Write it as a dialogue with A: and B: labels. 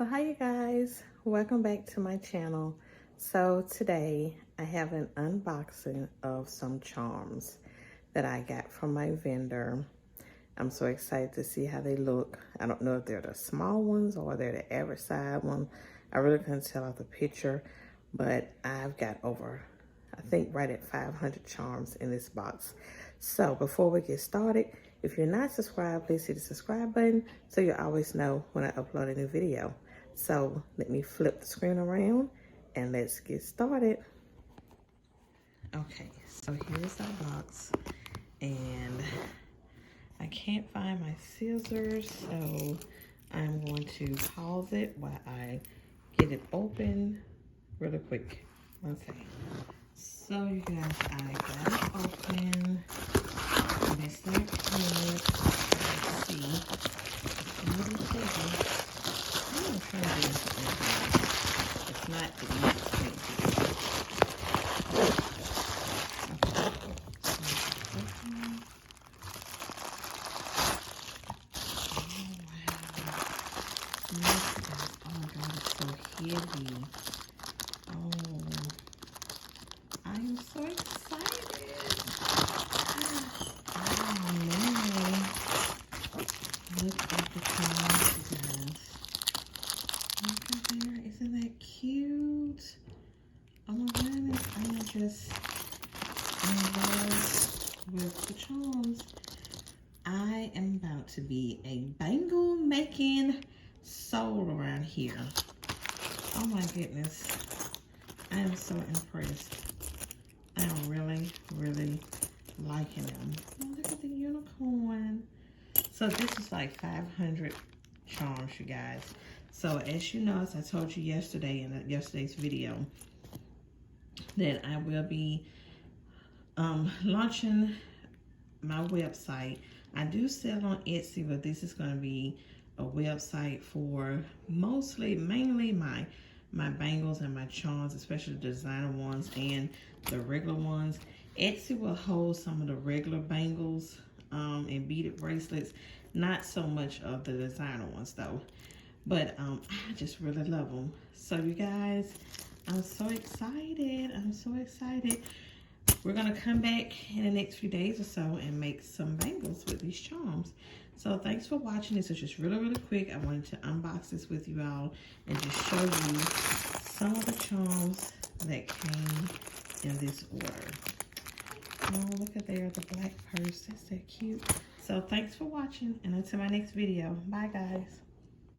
A: So hi you guys, welcome back to my channel. So today I have an unboxing of some charms that I got from my vendor. I'm so excited to see how they look. I don't know if they're the small ones or they're the average size one. I really couldn't tell out the picture, but I've got over, I think right at 500 charms in this box. So before we get started, if you're not subscribed, please hit the subscribe button so you always know when I upload a new video. So let me flip the screen around and let's get started. Okay, so here's our box and I can't find my scissors, so I'm going to pause it while I get it open really quick. One second. So you guys, I got it open. And it's not good. Let's see. It's a little heavy. I'm going to try to do this. It's not the next thing. Oh my God, it's so heavy. Oh, I am so excited. Oh man. Look at the charms, you guys. Look at there. Isn't that cute? Oh my goodness. I am just in love with the charms. I am about to be a bangle making soul around here. Oh my goodness. I am so impressed. I am really, really liking them. Oh, look at the unicorn. So this is like 500 charms, you guys. So as you know, as I told you yesterday in yesterday's video, that I will be launching my website. I do sell on Etsy, but this is going to be a website for mainly my bangles and my charms, especially the designer ones and the regular ones. Etsy will hold some of the regular bangles and beaded bracelets, not so much of the designer ones though. But I just really love them. So you guys, I'm so excited. I'm so excited. We're gonna come back in the next few days or so and make some bangles with these charms. So thanks for watching. This is just really, really quick. I wanted to unbox this with you all and just show you some of the charms that came in this order. Oh, look at there, the black purse. That's so cute. So thanks for watching, and until my next video. Bye, guys.